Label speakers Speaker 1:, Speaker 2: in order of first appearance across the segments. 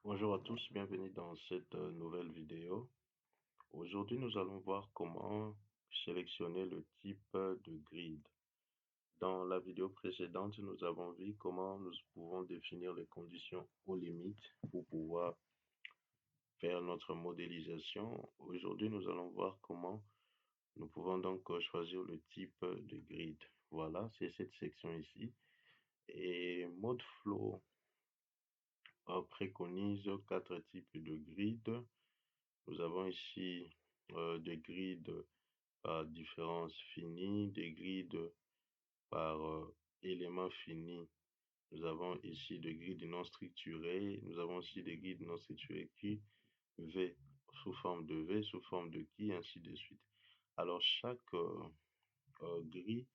Speaker 1: Bonjour à tous, bienvenue dans cette nouvelle vidéo. Aujourd'hui, nous allons voir comment sélectionner le type de grid. Dans la vidéo précédente, nous avons vu comment nous pouvons définir les conditions aux limites pour pouvoir faire notre modélisation. Aujourd'hui, nous allons voir comment nous pouvons donc choisir le type de grid. Voilà, c'est cette section ici. Et ModeFlow préconise quatre types de grid. Nous avons ici des grids par différence finie, des grids par éléments finis. Nous avons ici des grids non structurés. Nous avons aussi des grids non structurés qui V sous forme de V, sous forme de qui, ainsi de suite. Alors chaque grille,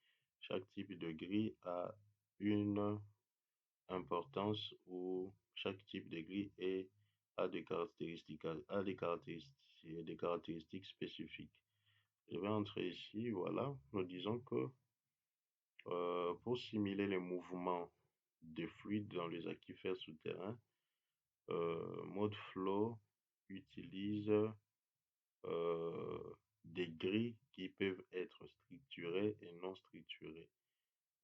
Speaker 1: chaque type de grille a une importance où chaque type de grille a des caractéristiques spécifiques. Je vais entrer ici, voilà. Nous disons que pour simuler les mouvements des fluides dans les aquifères souterrains, ModeFlow utilise des grilles qui peuvent être structurées et non structurées.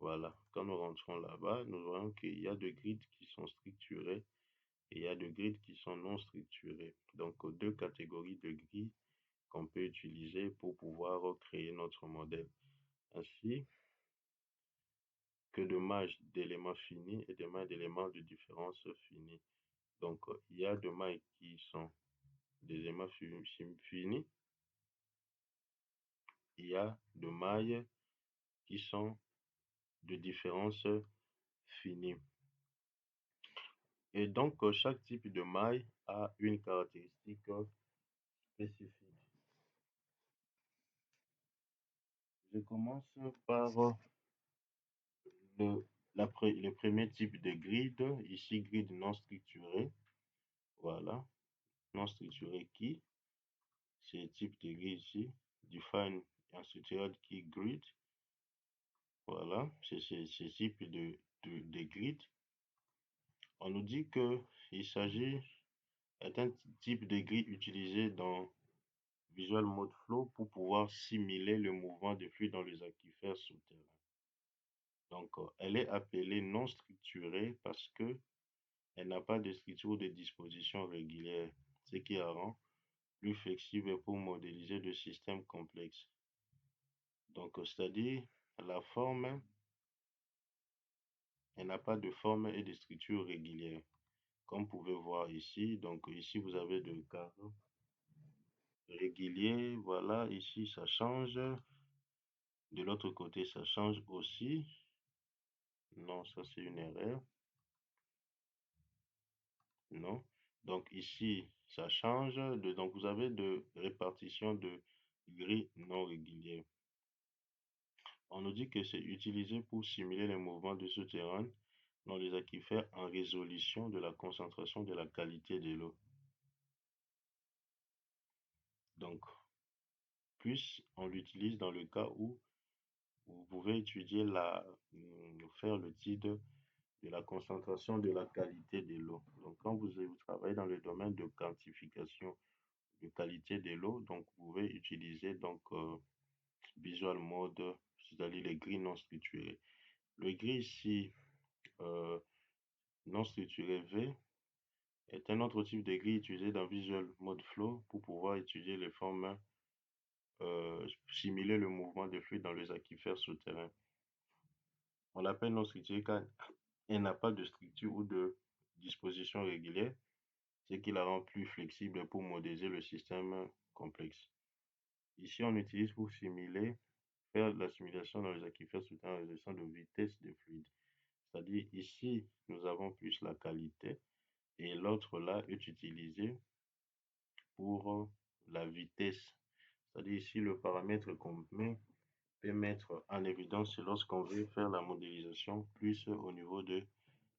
Speaker 1: Voilà. Quand nous rentrons là-bas, nous voyons qu'il y a des grilles qui sont structurées et il y a des grilles qui sont non structurées. Donc, deux catégories de grilles qu'on peut utiliser pour pouvoir créer notre modèle. Ainsi que de mailles d'éléments finis et de mailles d'éléments de différence finie. Donc, il y a des mailles qui sont des éléments finis. Il y a des mailles qui sont de différence finie. Et donc, chaque type de maille a une caractéristique spécifique. Je commence par le premier type de grid, ici grid non structuré. Voilà, non structuré qui, c'est le type de grid ici, define unstructured key grid. Voilà, c'est ce type de grid. On nous dit que il s'agit d'un type de grid utilisé dans Visual Mode Flow pour pouvoir simuler le mouvement des fluides dans les aquifères souterrains. Donc, elle est appelée non structurée parce que elle n'a pas de structure ou de disposition régulière, ce qui la rend plus flexible pour modéliser des systèmes complexes. Donc, c'est-à-dire la forme, elle n'a pas de forme et de structure régulière. Comme vous pouvez voir ici, donc ici vous avez des carreaux réguliers, voilà, ici ça change, de l'autre côté ça change aussi. Non, ça c'est une erreur. Non. Donc ici, ça change. Donc vous avez de répartition de grilles non régulières. On nous dit que c'est utilisé pour simuler les mouvements de souterrain dans les aquifères en résolution de la concentration de la qualité de l'eau. Donc, plus on l'utilise dans le cas où vous pouvez étudier faire le titre de la concentration de la qualité de l'eau. Donc, quand vous travaillez dans le domaine de quantification de qualité de l'eau, donc vous pouvez utiliser Visual Mode, c'est-à-dire les grilles non structurées. Le gris ici, euh, non structuré V, est un autre type de grille utilisé dans Visual Mode Flow pour pouvoir étudier les formes, simuler le mouvement des fluides dans les aquifères souterrains. On l'appelle non structuré car elle n'a pas de structure ou de disposition régulière, ce qui la rend plus flexible pour modéliser le système complexe. Ici, on utilise pour simuler, faire la simulation dans les aquifères souterrains en résolution de vitesse des fluides. C'est-à-dire ici, nous avons plus la qualité et l'autre là est utilisé pour la vitesse. C'est-à-dire ici, le paramètre qu'on met peut mettre en évidence lorsqu'on veut faire la modélisation plus au niveau de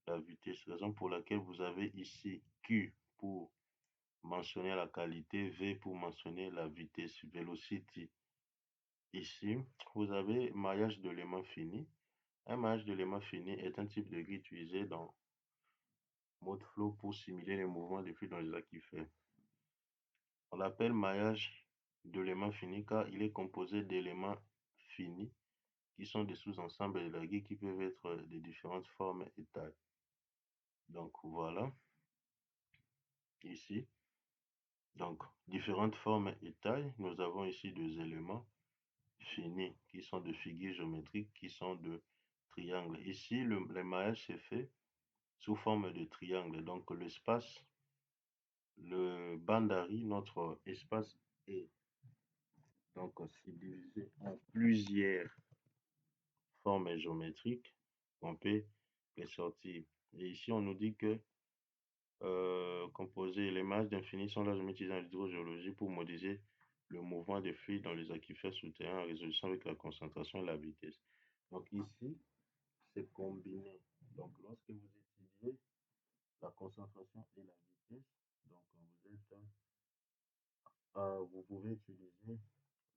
Speaker 1: la vitesse. Raison pour laquelle vous avez ici Q pour mentionner la qualité, V pour mentionner la vitesse, velocity. Ici, vous avez maillage d'éléments finis. Un maillage d'éléments finis est un type de grille utilisé dans mode flow pour simuler les mouvements des fluides dans les aquifères. On l'appelle maillage d'éléments finis car il est composé d'éléments finis qui sont des sous-ensembles de la grille qui peuvent être de différentes formes et tailles. Donc voilà, ici. Donc, différentes formes et tailles. Nous avons ici des éléments finis qui sont de figures géométriques, qui sont de triangles. Ici, le maillage s'est fait sous forme de triangle. Donc, l'espace, le bandari, notre espace est donc subdivisé en plusieurs formes géométriques qu'on peut ressortir. Et ici, on nous dit que composer les masses d'infini sont largement utilisées en hydrogéologie pour modéliser le mouvement des fluides dans les aquifères souterrains en résolution avec la concentration et la vitesse. Donc ici, c'est combiné. Donc lorsque vous étudiez la concentration et la vitesse, donc vous pouvez utiliser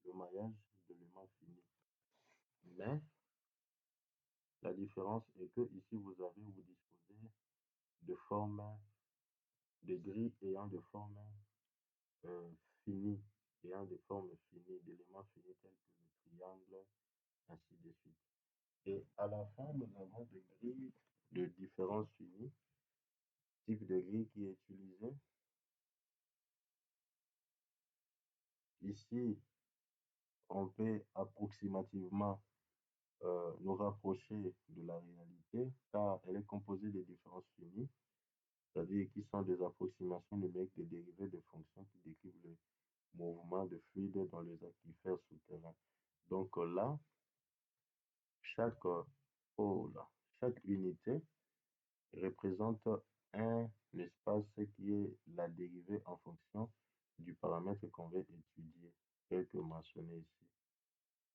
Speaker 1: le maillage d'éléments finis. Mais la différence est que ici, vous disposez de formes, de grilles ayant des formes euh, finis, ayant des formes finies, d'éléments finis tels que le triangle, ainsi de suite. Et à la fin, nous avons des grilles de différents finis, type de grille qui est utilisé. Ici, on peut approximativement nous rapprocher de la réalité, car elle est composée de différents finis, c'est-à-dire qui sont des approximations numériques des dérivés de fonctions qui décrivent le mouvement de fluide dans les aquifères souterrains. Donc là, chaque pôle, chaque unité représente un espace qui est la dérivée en fonction du paramètre qu'on veut étudier, tel que mentionné ici.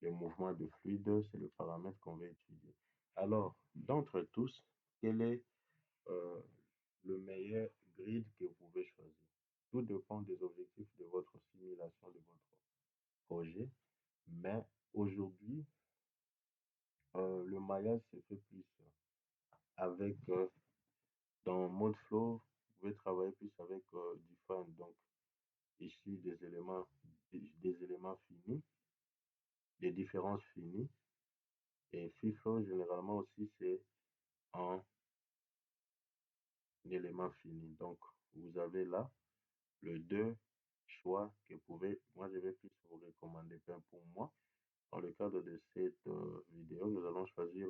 Speaker 1: Le mouvement de fluide, c'est le paramètre qu'on veut étudier. Alors, d'entre tous, quel est euh, le meilleur grid que vous pouvez choisir? Tout dépend des objectifs de votre simulation, de votre projet. Mais aujourd'hui, le maillage se fait plus avec, dans mode flow, vous pouvez travailler plus avec define. Donc, ici, des éléments finis, des différences finies. Et free flow, généralement aussi, c'est un élément fini. Donc, vous avez là le deux choix que vous pouvez. Moi, je vais plus vous recommander. Ben, pour moi, dans le cadre de cette vidéo, nous allons choisir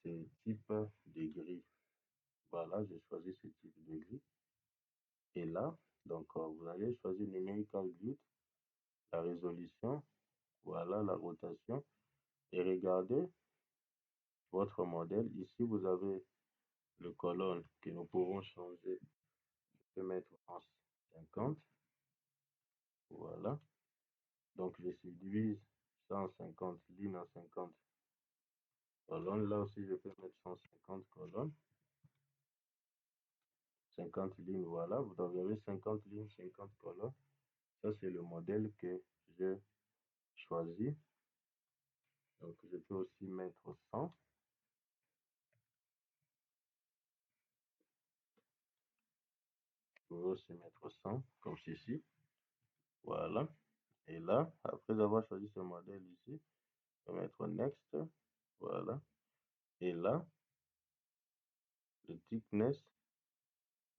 Speaker 1: ces types de grilles. Voilà, j'ai choisi ce type de grille. Et là, donc, vous allez choisir numerical grid, la résolution, voilà la rotation. Et regardez votre modèle. Ici, vous avez le colonne que nous pouvons changer. Je peux mettre en 50. Voilà. Donc, je subdivise 150 lignes en 50 colonnes. Là aussi, je peux mettre 150 colonnes. 50 lignes, voilà. Vous avez 50 lignes, 50 colonnes. Ça, c'est le modèle que je choisis. Donc, je peux aussi mettre 100. Je peux aussi mettre 100, comme ceci. Voilà. Et là, après avoir choisi ce modèle ici, je vais mettre Next. Voilà. Et là, le thickness,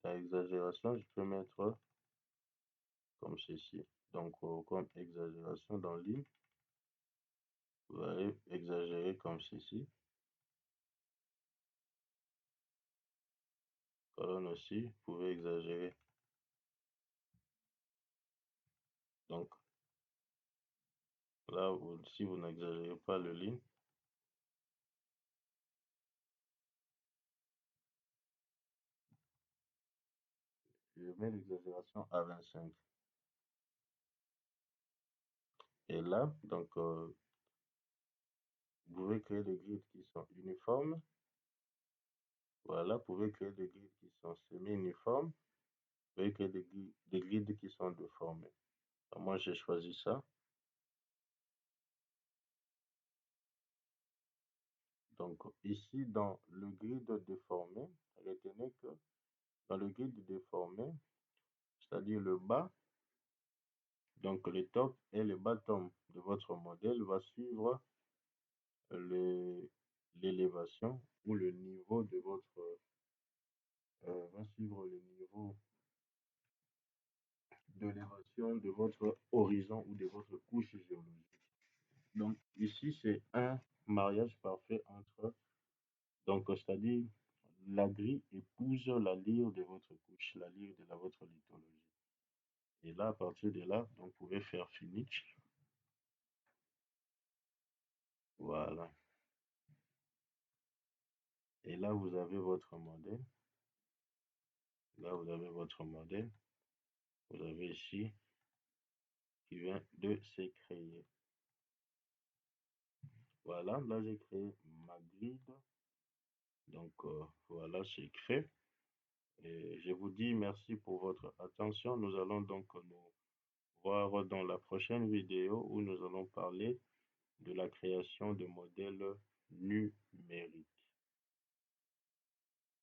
Speaker 1: l'exagération, je peux mettre comme ceci. Donc, comme exagération dans ligne, vous allez exagérer comme ceci. Colonne aussi, vous pouvez exagérer. Donc, là, si vous n'exagérez pas le ligne, je mets l'exagération à 25. Et là, donc, vous pouvez créer des grids qui sont uniformes. Voilà, vous pouvez créer des grids qui sont semi-uniformes. Vous pouvez créer des grids qui sont déformés. Alors, moi, j'ai choisi ça. Donc, ici, dans le grid déformé, retenez bas. Donc le top et le bottom de votre modèle va suivre le l'élévation ou le niveau de votre va suivre le niveau d'élévation de votre horizon ou de votre couche géologique. Donc ici, c'est un mariage parfait entre, donc c'est-à-dire la grille épouse la lyre de votre couche, la lyre de votre lithologie. Et là, à partir de là, donc, vous pouvez faire finish. Voilà. Et là, vous avez votre modèle. Là, vous avez votre modèle. Vous avez ici qui vient de se créer. Voilà, là, j'ai créé ma grille. Donc, voilà, c'est fait. Et je vous dis merci pour votre attention. Nous allons donc nous voir dans la prochaine vidéo où nous allons parler de la création de modèles